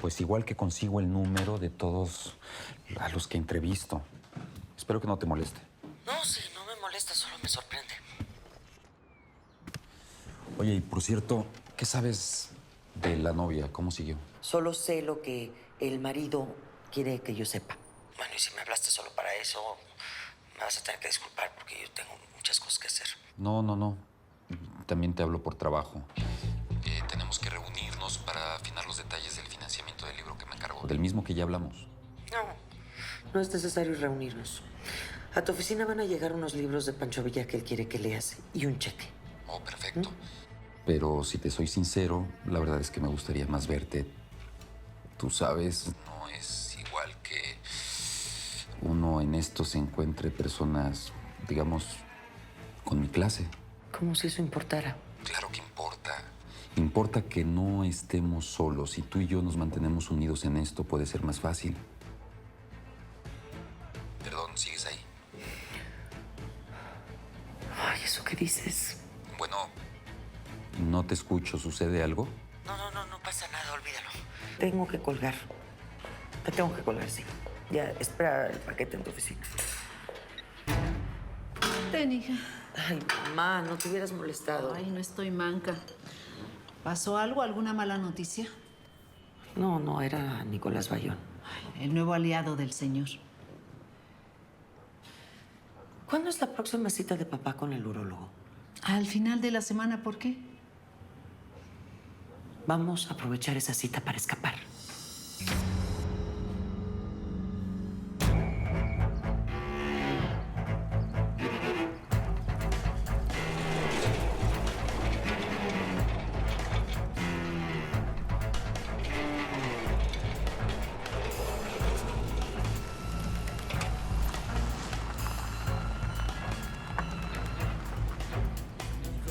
Pues igual que consigo el número de todos a los que entrevisto. Espero que no te moleste. No, sí, no me molesta, solo me sorprende. Oye, y por cierto, ¿qué sabes de la novia? ¿Cómo siguió? Solo sé lo que el marido quiere que yo sepa. Bueno, y si me hablaste solo para eso, me vas a tener que disculpar porque yo tengo muchas cosas que hacer. No. También te hablo por trabajo. Tenemos que reunirnos para afinar los detalles del financiamiento del libro que me encargó. Del mismo que ya hablamos. No es necesario reunirnos. A tu oficina van a llegar unos libros de Pancho Villa que él quiere que leas y un cheque. Oh, perfecto. Pero si te soy sincero, la verdad es que me gustaría más verte. Tú sabes, no es igual que uno en esto se encuentre personas, digamos, con mi clase. Como si eso importara. Claro que importa. Importa que no estemos solos. Si tú y yo nos mantenemos unidos en esto, puede ser más fácil. Perdón, ¿sigues ahí? Ay, ¿eso qué dices? Bueno, no te escucho. ¿Sucede algo? No pasa nada, olvídalo. Tengo que colgar. Te tengo que colgar, sí. Ya, espera el paquete en tu oficina. Ten, hija. Ay, mamá, no te hubieras molestado. Ay, no estoy manca. ¿Pasó algo? ¿Alguna mala noticia? No, era Nicolás Bayón. Ay, el nuevo aliado del señor. ¿Cuándo es la próxima cita de papá con el urólogo? Al final de la semana, ¿por qué? Vamos a aprovechar esa cita para escapar.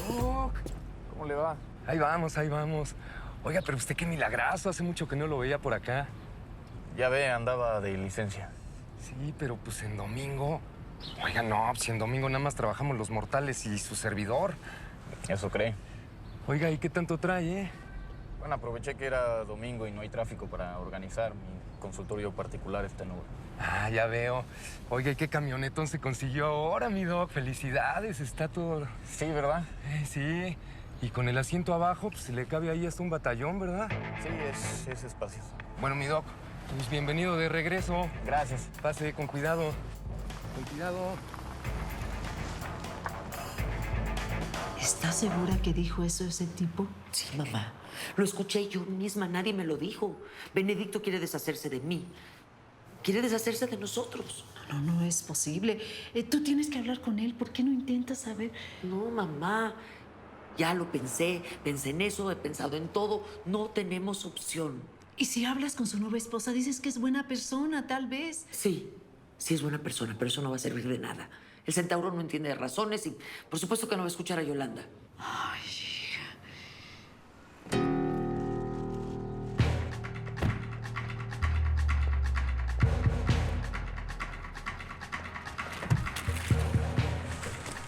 Doc, ¿cómo le va? Ahí vamos. Oiga, pero usted qué milagrazo, hace mucho que no lo veía por acá. Ya ve, andaba de licencia. Sí, pero pues en domingo. Oiga, no, pues en domingo nada más trabajamos los mortales y su servidor. ¿Eso cree? Oiga, ¿y qué tanto trae, Bueno, aproveché que era domingo y no hay tráfico para organizar. Mi consultorio particular está en obra. Ah, ya veo. Oiga, ¿y qué camionetón se consiguió ahora, mi Doc? Felicidades, está todo... Sí, ¿verdad? Sí, y con el asiento abajo, pues se le cabe ahí hasta un batallón, ¿verdad? Sí, es espacioso. Bueno, mi Doc, pues bienvenido de regreso. Gracias. Pase, con cuidado. Con cuidado. ¿Estás segura que dijo eso ese tipo? Sí, mamá. Lo escuché yo misma, nadie me lo dijo. Benedicto quiere deshacerse de mí. Quiere deshacerse de nosotros. No es posible. Tú tienes que hablar con él. ¿Por qué no intentas saber? No, mamá. Ya lo pensé en eso, he pensado en todo. No tenemos opción. Y si hablas con su nueva esposa, dices que es buena persona, tal vez. Sí es buena persona, pero eso no va a servir de nada. El centauro no entiende de razones y por supuesto que no va a escuchar a Yolanda. Ay,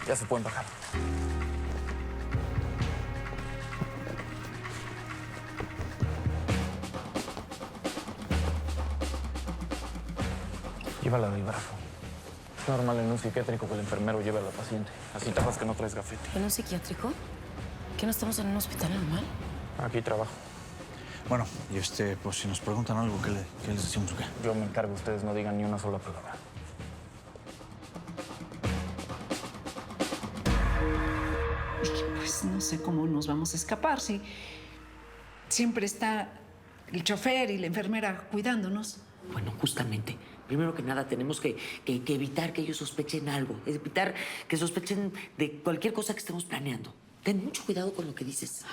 Ya se pueden bajar. Llévala del brazo. Es normal en un psiquiátrico que el enfermero lleve a la paciente. Así tapas que no traes gafete. ¿En un psiquiátrico? ¿Que no estamos en un hospital normal? Aquí trabajo. Bueno, y pues si nos preguntan algo, ¿qué les decimos o qué? Yo me encargo, ustedes no digan ni una sola palabra. pues no sé cómo nos vamos a escapar si siempre está el chofer y la enfermera cuidándonos. Bueno, justamente. Primero que nada, tenemos que evitar que ellos sospechen algo. Evitar que sospechen de cualquier cosa que estemos planeando. Ten mucho cuidado con lo que dices.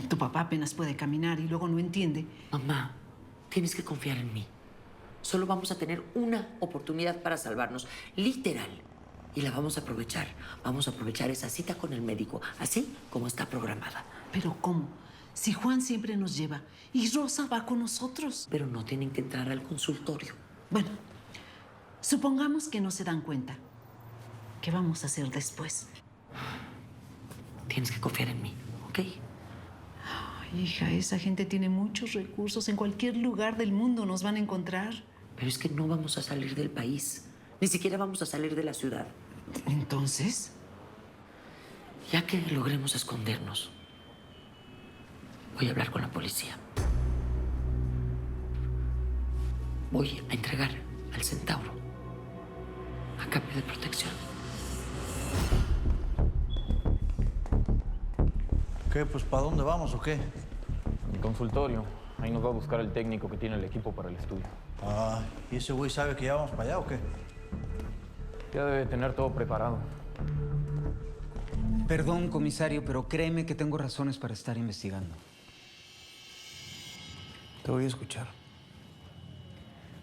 Tu papá apenas puede caminar y luego no entiende. Mamá, tienes que confiar en mí. Solo vamos a tener una oportunidad para salvarnos, literal. Y la vamos a aprovechar. Vamos a aprovechar esa cita con el médico, así como está programada. ¿Pero cómo? Si Juan siempre nos lleva y Rosa va con nosotros. Pero no tienen que entrar al consultorio. Bueno, supongamos que no se dan cuenta. ¿Qué vamos a hacer después? Tienes que confiar en mí, ¿ok? Ay, Ay, hija, esa gente tiene muchos recursos. En cualquier lugar del mundo nos van a encontrar. Pero es que no vamos a salir del país. Ni siquiera vamos a salir de la ciudad. Entonces, Ya que logremos escondernos, voy a hablar con la policía. Voy a entregar al centauro a cambio de protección. ¿Qué? Pues ¿para dónde vamos o qué? Mi consultorio. Ahí nos va a buscar el técnico que tiene el equipo para el estudio. Ah, ¿y ese güey sabe que ya vamos para allá o qué? Ya debe tener todo preparado. Perdón, comisario, pero créeme que tengo razones para estar investigando. Te voy a escuchar.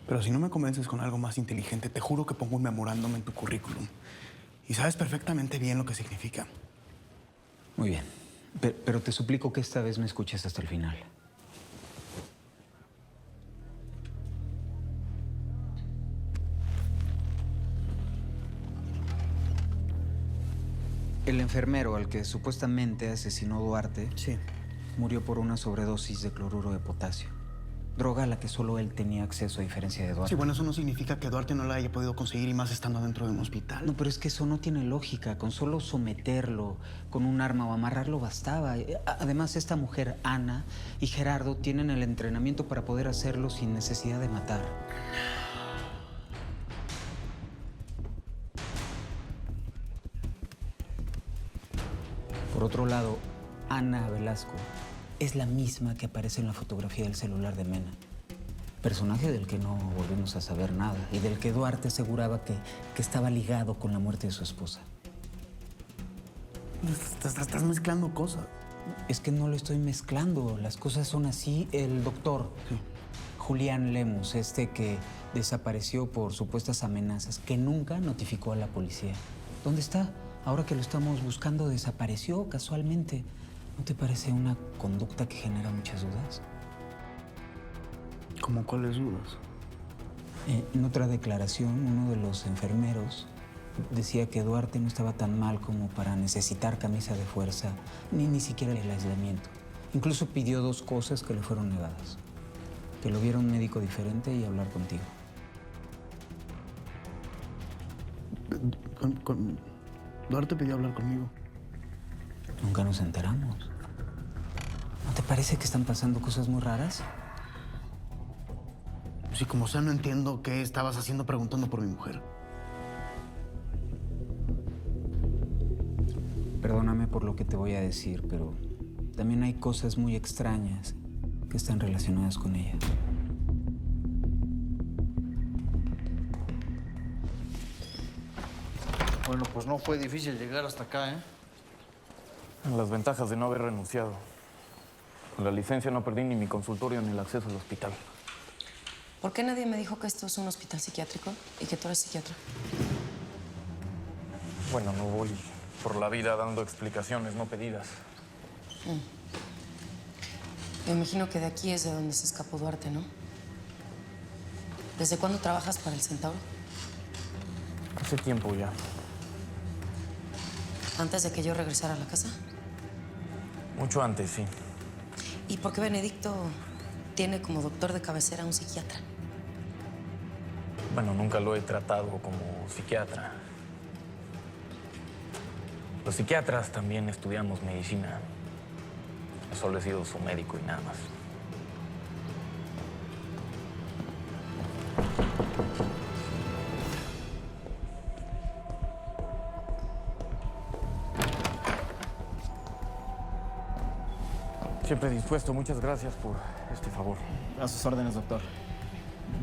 Pero si no me convences con algo más inteligente, te juro que pongo un memorándum en tu currículum. Y sabes perfectamente bien lo que significa. Muy bien. Pero te suplico que esta vez me escuches hasta el final. El enfermero al que supuestamente asesinó Duarte Sí. murió por una sobredosis de cloruro de potasio. Droga a la que solo él tenía acceso a diferencia de Duarte. Sí, bueno, eso no significa que Duarte no la haya podido conseguir y más estando dentro de un hospital. No, pero es que eso no tiene lógica. Con solo someterlo con un arma o amarrarlo bastaba. Además, esta mujer, Ana, y Gerardo tienen el entrenamiento para poder hacerlo sin necesidad de matar. Por otro lado, Ana Velasco es la misma que aparece en la fotografía del celular de Mena. Personaje del que no volvimos a saber nada y del que Duarte aseguraba que estaba ligado con la muerte de su esposa. Estás mezclando cosas. Es que no lo estoy mezclando, las cosas son así. El doctor Julián Lemus, que desapareció por supuestas amenazas, que nunca notificó a la policía. ¿Dónde está? Ahora que lo estamos buscando, desapareció casualmente. ¿No te parece una conducta que genera muchas dudas? ¿Cómo cuáles dudas? En otra declaración, uno de los enfermeros decía que Duarte no estaba tan mal como para necesitar camisa de fuerza, ni siquiera el aislamiento. Incluso pidió 2 cosas que le fueron negadas. Que lo viera un médico diferente y hablar contigo. Duarte pidió hablar conmigo. Nunca nos enteramos. ¿No te parece que están pasando cosas muy raras? Sí, como sea, no entiendo qué estabas haciendo preguntando por mi mujer. Perdóname por lo que te voy a decir, pero también hay cosas muy extrañas que están relacionadas con ella. Bueno, pues no fue difícil llegar hasta acá, ¿eh? Las ventajas de no haber renunciado. Con la licencia no perdí ni mi consultorio ni el acceso al hospital. ¿Por qué nadie me dijo que esto es un hospital psiquiátrico y que tú eres psiquiatra? Bueno, no voy por la vida dando explicaciones no pedidas. Me imagino que de aquí es de donde se escapó Duarte, ¿no? ¿Desde cuándo trabajas para el Centauro? Hace tiempo ya. ¿Antes de que yo regresara a la casa? Mucho antes, sí. ¿Y por qué Benedicto tiene como doctor de cabecera a un psiquiatra? Bueno, nunca lo he tratado como psiquiatra. Los psiquiatras también estudiamos medicina. Solo he sido su médico y nada más. Siempre dispuesto. Muchas gracias por este favor. A sus órdenes, doctor.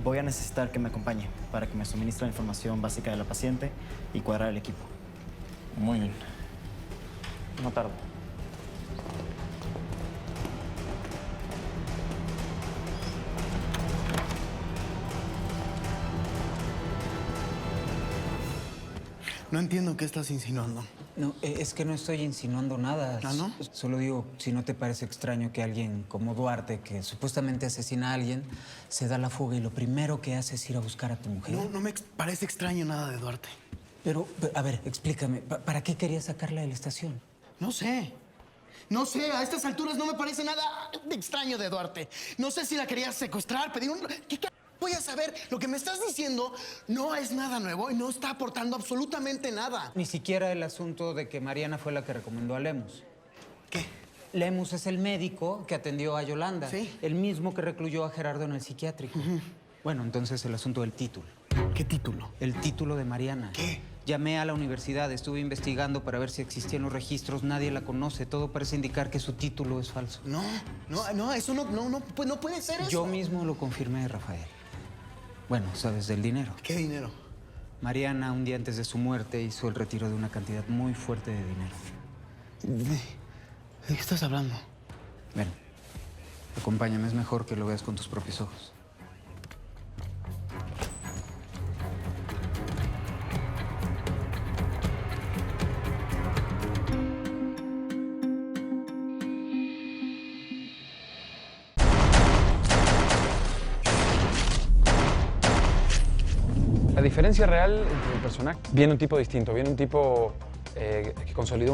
Voy a necesitar que me acompañe para que me suministre la información básica de la paciente y cuadrar el equipo. Muy bien. No tardo. No entiendo qué estás insinuando. No, es que no estoy insinuando nada. ¿Ah, no? Solo digo, si no te parece extraño que alguien como Duarte, que supuestamente asesina a alguien, se da la fuga y lo primero que hace es ir a buscar a tu mujer. No me parece extraño nada de Duarte. Pero, a ver, explícame, ¿para qué querías sacarla de la estación? No sé. No sé, a estas alturas no me parece nada extraño de Duarte. No sé si la querías secuestrar, pedir un... ¿Qué voy a saber? Lo que me estás diciendo no es nada nuevo y no está aportando absolutamente nada. Ni siquiera el asunto de que Mariana fue la que recomendó a Lemus. ¿Qué? Lemus es el médico que atendió a Yolanda. Sí. El mismo que recluyó a Gerardo en el psiquiátrico. Bueno, entonces el asunto del título. ¿Qué título? El título de Mariana. ¿Qué? Llamé a la universidad, estuve investigando para ver si existían los registros. Nadie la conoce. Todo parece indicar que su título es falso. No, eso no puede ser eso. Yo mismo lo confirmé, Rafael. Bueno, sabes del dinero. ¿Qué dinero? Mariana, un día antes de su muerte, hizo el retiro de una cantidad muy fuerte de dinero. ¿De qué estás hablando? Ven, acompáñame, es mejor que lo veas con tus propios ojos. La diferencia real entre el personaje, viene un tipo distinto, viene un tipo que consolidó